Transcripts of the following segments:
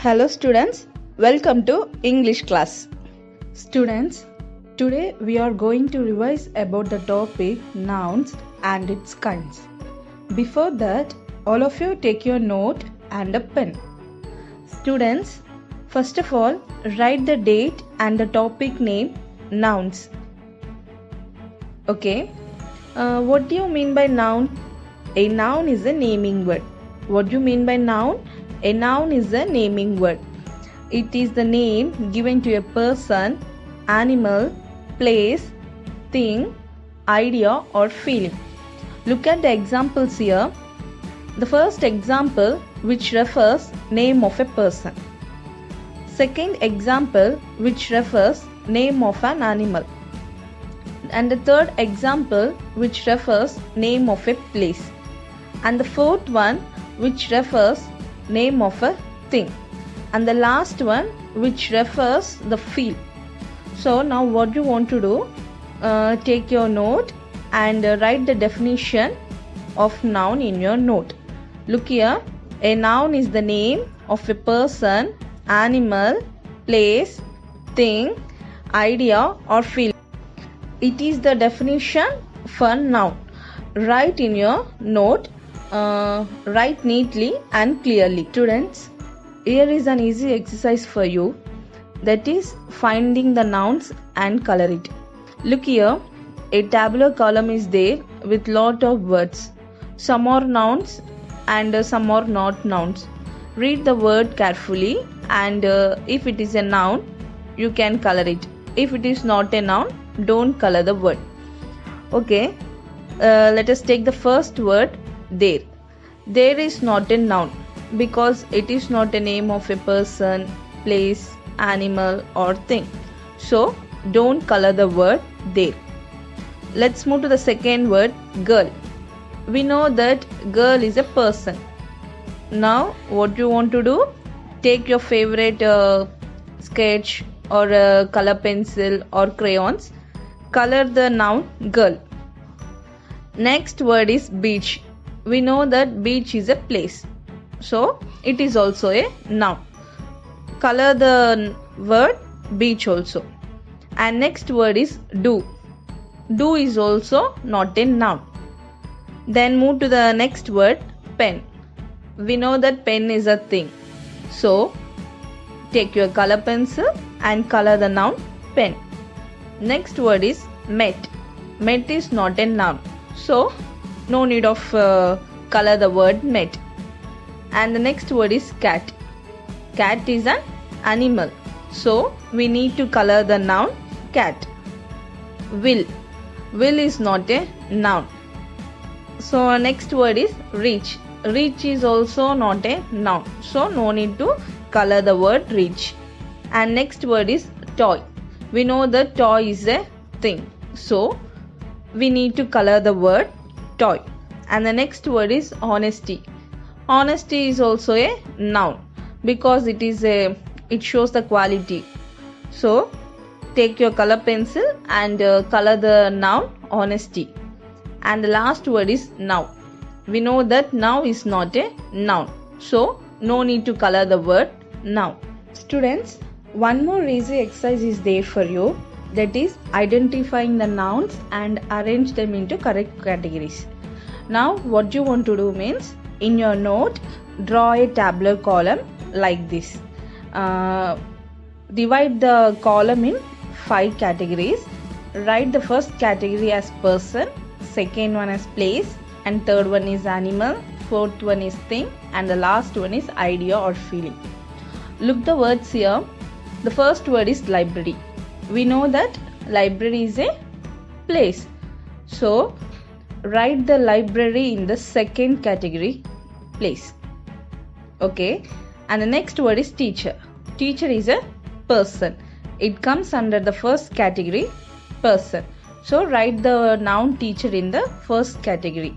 Hello students, welcome to English class. Students, today we are going to revise about the topic nouns and its kinds. Before that, all of you take your note and a pen. Students, first of all, write the date and the topic name nouns. Okay, what do you mean by noun? A noun is a naming word. What do you mean by noun? A noun is a naming word. It is the name given to a person, animal, place, thing, idea or feeling. Look at the examples here. The first example which refers name of a person. Second example which refers name of an animal. And the third example which refers name of a place. And the fourth one which refers name of a thing, and the last one which refers the field. So now what you want to do, take your note and write the definition of noun in your note. Look here, a noun is the name of a person, animal, place, thing, idea or feeling. It is the definition for noun. Write in your note. Write neatly and clearly. Students, here is an easy exercise for you, that is finding the nouns and color it. Look here, a tabular column is there with lot of words. Some are nouns and some are not nouns. Read the word carefully and if it is a noun, you can color it. If it is not a noun, don't color the word. Okay, let us take the first word, there. There is not a noun because it is not a name of a person, place, animal or thing. So don't color the word there. Let's move to the second word, girl. We know that girl is a person. Now what you want to do? Take your favorite sketch or color pencil or crayons. Color the noun girl. Next word is beach. We know that beach is a place, so it is also a noun. Color the word beach also. And next word is do. Do is also not a noun. Then move to the next word, pen. We know that pen is a thing, so take your color pencil and color the noun pen. Next word is met. Met is not a noun, so no need of color the word met. And the next word is cat. Cat is an animal, so we need to color the noun cat. Will. Will is not a noun. So next word is reach. Reach is also not a noun, so no need to color the word reach. And next word is toy. We know that toy is a thing, so we need to color the word toy. And the next word is honesty. Honesty is also a noun because it shows the quality. So take your color pencil and color the noun honesty. And the last word is now. We know that now is not a noun, so no need to color the word now. Students, one more easy exercise is there for you, that is identifying the nouns and arrange them into correct categories. Now what you want to do means, in your note, draw a tabular column like this. Divide the column in 5 categories. Write the first category as person, second one as place, and third one is animal, fourth one is thing, and the last one is idea or feeling. Look the words here. The first word is library. We know that library is a place, so write the library in the second category, place. Okay, and the next word is teacher. Teacher is a person. It comes under the first category, person. So write the noun teacher in the first category.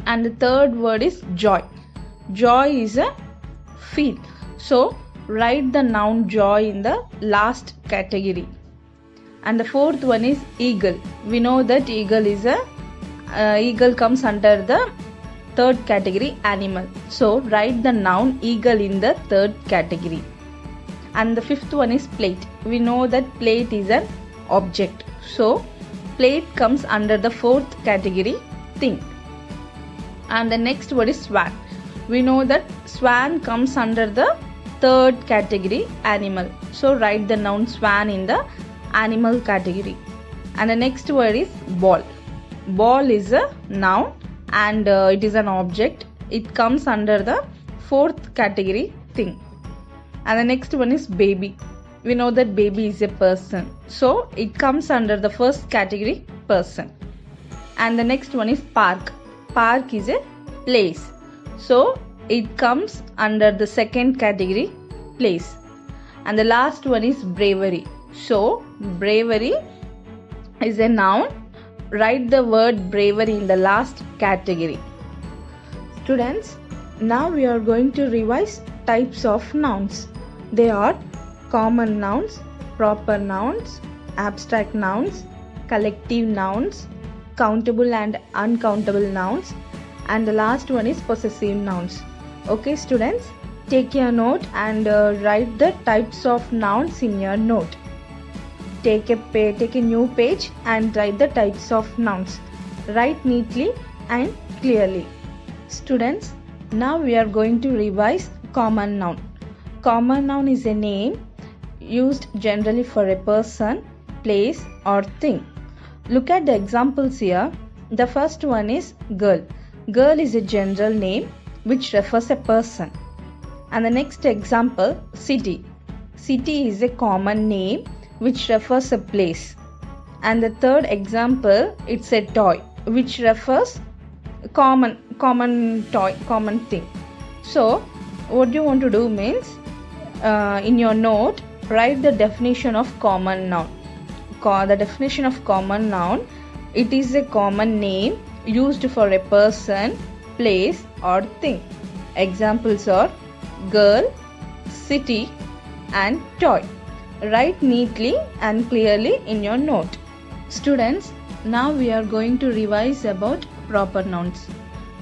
And the third word is joy. Joy is a feel, so write the noun joy in the last category. And the fourth one is eagle. We know that eagle comes under the third category animal. So write the noun eagle in the third category. And the fifth one is plate. We know that plate is an object. So plate comes under the fourth category, thing. And the next word is swan. We know that swan comes under the third category, animal. So write the noun swan in the animal category. And the next word is ball. Ball is a noun and it is an object. It comes under the fourth category, thing. And the next one is baby. We know that baby is a person. So it comes under the first category, person. And the next one is park. Park is a place. So it comes under the second category, place. And the last one is bravery. So bravery is a noun. Write the word bravery in the last category. Students, now we are going to revise types of nouns. They are common nouns, proper nouns, abstract nouns, collective nouns, countable and uncountable nouns, and the last one is possessive nouns. Okay students, take your note and write the types of nouns in your note. Take a new page and write the types of nouns. Write neatly and clearly. Students, now we are going to revise common noun. Common noun is a name used generally for a person, place or thing. Look at the examples here. The first one is girl. Girl is a general name which refers a person. And the next example, city. City is a common name which refers a place. And the third example, it's a toy which refers common toy, common thing. So what you want to do means in your note, write the definition of common noun. The definition of common noun, it is a common name used for a person, place or thing. Examples are girl, city and toy. Write neatly and clearly in your note. Students, now we are going to revise about proper nouns.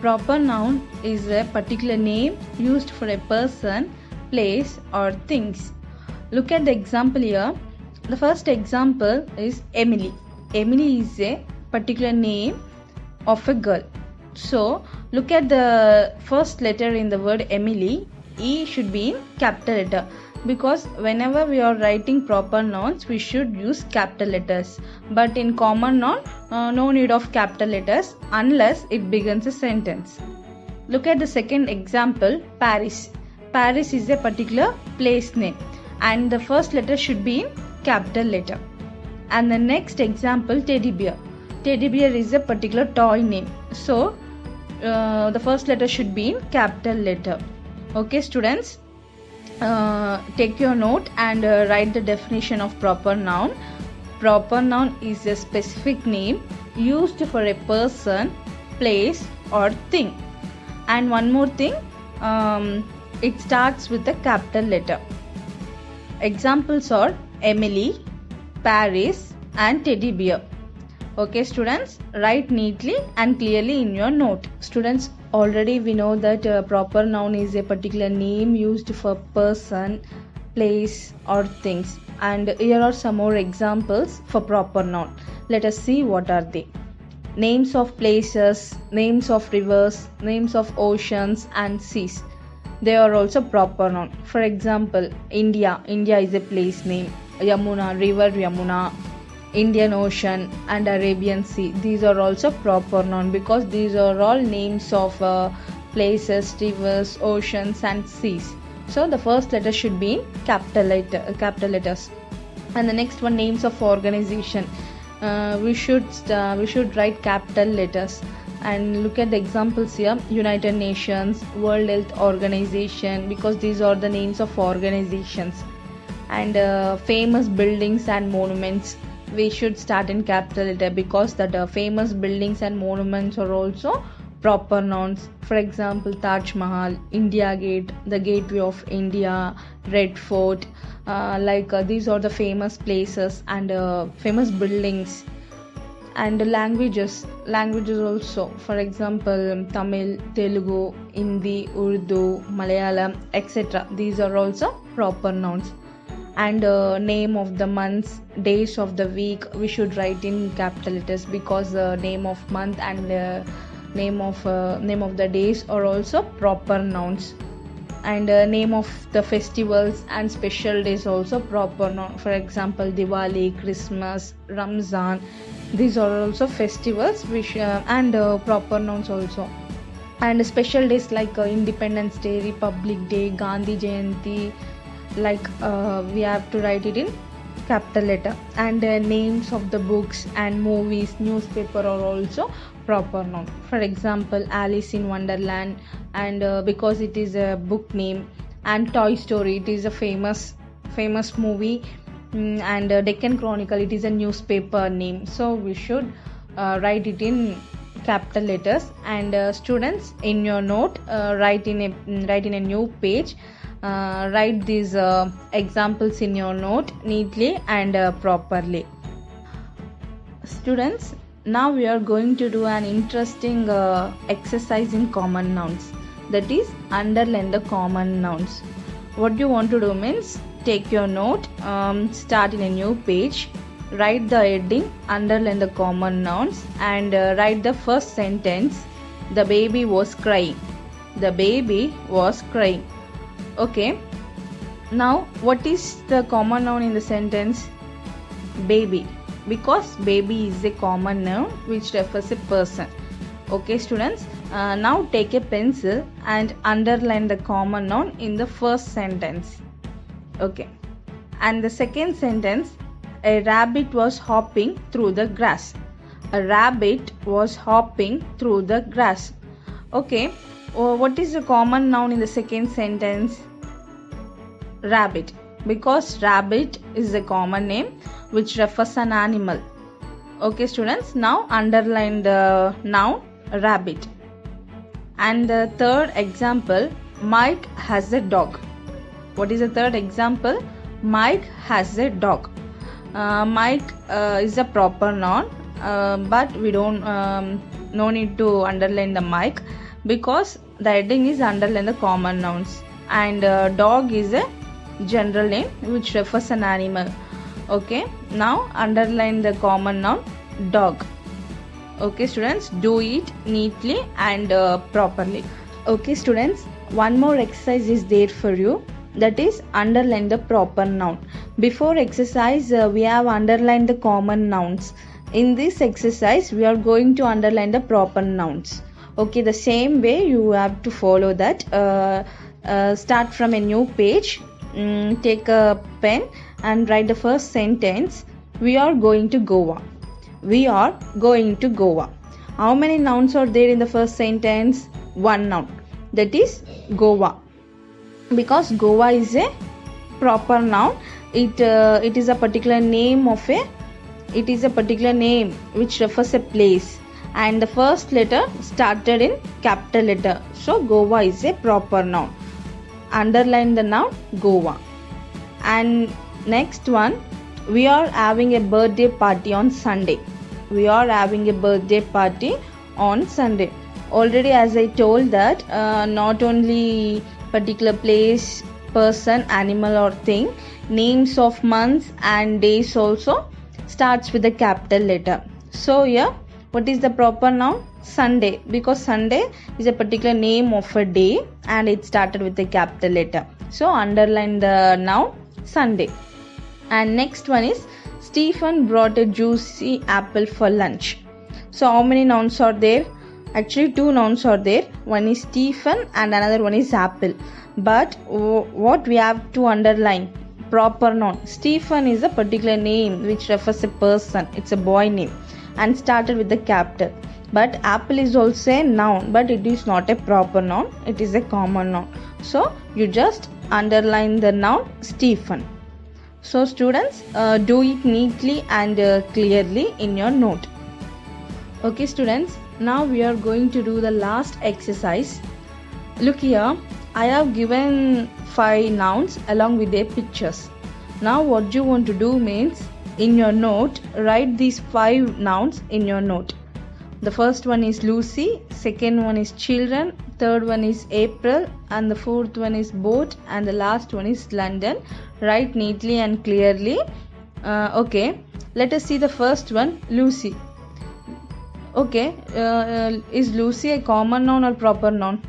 Proper noun is a particular name used for a person, place or things. Look at the example here. The first example is Emily. Emily is a particular name of a girl. So look at the first letter in the word Emily. E should be in capital letter, because whenever we are writing proper nouns we should use capital letters, but in common noun no need of capital letters unless it begins a sentence. Look at the second example, Paris. Paris is a particular place name and the first letter should be in capital letter. And the next example, teddy bear. Teddy bear is a particular toy name, so the first letter should be in capital letter. Okay students, take your note and write the definition of proper noun. Proper noun is a specific name used for a person, place or thing. And one more thing, it starts with a capital letter. Examples are Emily, Paris and teddy bear. Okay students, write neatly and clearly in your note. Students, already we know that proper noun is a particular name used for person, place or things. And here are some more examples for proper noun. Let us see what are they. Names of places, names of rivers, names of oceans and seas. They are also proper noun. For example, India. India is a place name. Yamuna, river Yamuna. Indian Ocean and Arabian Sea. These are also proper noun because these are all names of places, rivers, oceans and seas. So the first letter should be in capital letters. And the next one, names of organization. We should write capital letters. And look at the examples here, United Nations, World Health Organization, because these are the names of organizations. And famous buildings and monuments, we should start in capital letter because that famous buildings and monuments are also proper nouns. For example, Taj Mahal, India Gate, the Gateway of India, Red Fort, these are the famous places and famous buildings. And languages also, for example, Tamil, Telugu, Hindi, Urdu, Malayalam, etc. These are also proper nouns. And name of the months, days of the week, we should write in capital letters, because the name of month and name of the days are also proper nouns. And name of the festivals and special days also proper noun. For example, Diwali, Christmas, Ramzan, these are also festivals which and proper nouns also. And special days like Independence Day, Republic Day, Gandhi Jayanti, like we have to write it in capital letter. And names of the books and movies, newspaper are also proper noun. For example, Alice in Wonderland, and because it is a book name. And Toy Story, it is a famous movie. And Deccan Chronicle, it is a newspaper name. So we should write it in capital letters. And students, in your note, write in a new page, write these examples in your note neatly and properly. Students, now we are going to do an interesting exercise in common nouns, that is underline the common nouns. What you want to do means, take your note, start in a new page, write the heading, underline the common nouns, and write the first sentence. The baby was crying. The baby was crying. Okay, now what is the common noun in the sentence? Baby, because baby is a common noun which refers a person. Okay students, now take a pencil and underline the common noun in the first sentence. Okay, and the second sentence, a rabbit was hopping through the grass. A rabbit was hopping through the grass. Okay, what is the common noun in the second sentence? Rabbit, because rabbit is a common name which refers an animal. Okay students, now underline the noun rabbit. And the third example, Mike has a dog. What is the third example? Mike has a dog. Mike is a proper noun, but we don't no need to underline the Mike, because the heading is underline the common nouns. And dog is a general name which refers an animal. Okay, now underline the common noun dog. Okay students, do it neatly and properly. Okay students, one more exercise is there for you, that is underline the proper noun. Before exercise we have underlined the common nouns. In this exercise we are going to underline the proper nouns. Okay, the same way you have to follow that. Start from a new page, take a pen and write the first sentence. We are going to Goa. We are going to Goa. How many nouns are there in the first sentence? One noun, that is Goa, because Goa is a proper noun. It is a particular name which refers a place, and the first letter started in capital letter. So Goa is a proper noun. Underline the noun Goa. And next one, we are having a birthday party on Sunday. We are having a birthday party on Sunday. Already as I told that not only particular place, person, animal or thing, names of months and days also starts with a capital letter. So here, what is the proper noun? Sunday, because Sunday is a particular name of a day and it started with a capital letter. So underline the noun Sunday. And next one is, Stephen brought a juicy apple for lunch. So how many nouns are there? Actually two nouns are there. One is Stephen and another one is apple. But what we have to underline? Proper noun. Stephen is a particular name which refers a person. It's a boy name and started with the capital. But apple is also a noun, but it is not a proper noun. It is a common noun. So you just underline the noun Stephen. So students, do it neatly and clearly in your note. Okay students, now we are going to do the last exercise. Look here, I have given 5 nouns along with their pictures. Now what you want to do means, in your note, write these 5 nouns in your note. The first one is Lucy, second one is children, third one is April, and the fourth one is boat, and the last one is London. Write neatly and clearly. Okay, let us see the first one, Lucy. Okay, is Lucy a common noun or proper noun?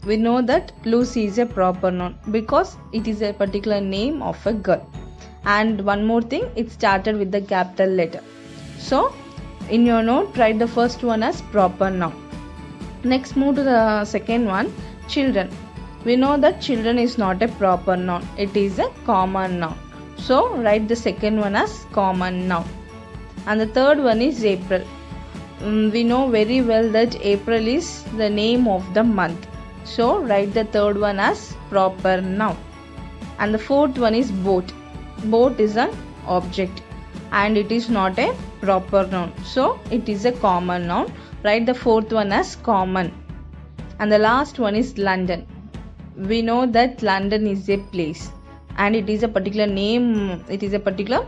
We know that Lucy is a proper noun because it is a particular name of a girl. And one more thing, it started with the capital letter. So, in your note, write the first one as proper noun. Next, move to the second one, children. We know that children is not a proper noun, it is a common noun. So, write the second one as common noun. And the third one is April. We know very well that April is the name of the month. So, write the third one as proper noun. And the fourth one is boat. Boat is an object and it is not a proper noun. So, it is a common noun. Write the fourth one as common. And the last one is London. We know that London is a place and it is a particular name, it is a particular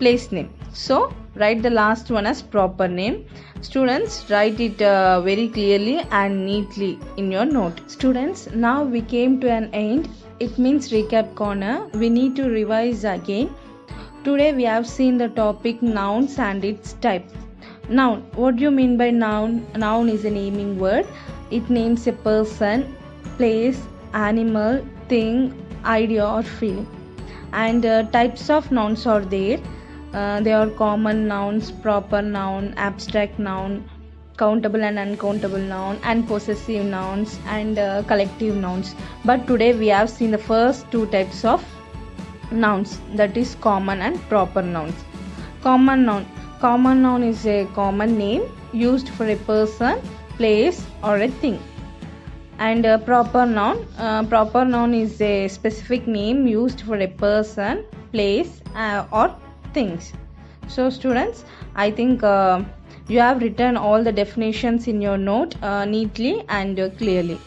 place name. So, write the last one as proper name. Students, write it very clearly and neatly in your note. Students, now we came to an end. It means recap corner. We need to revise again. Today we have seen the topic nouns and its type. Noun. What do you mean by noun? Noun is a naming word. It names a person, place, animal, thing, idea or feeling. And types of nouns are there. They are common nouns, proper noun, abstract noun, countable and uncountable noun, and possessive nouns and collective nouns. But today we have seen the first 2 types of nouns, that is common and proper nouns. Common noun. Common noun is a common name used for a person, place or a thing. And proper noun is a specific name used for a person, place or things. So students, I think you have written all the definitions in your note neatly and clearly.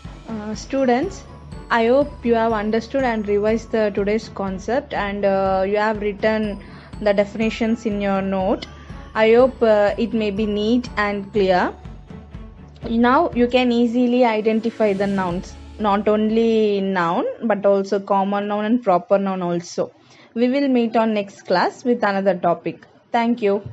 Students, I hope you have understood and revised today's concept and you have written the definitions in your note. I hope it may be neat and clear. Now you can easily identify the nouns, not only noun but also common noun and proper noun also. We will meet on next class with another topic. Thank you.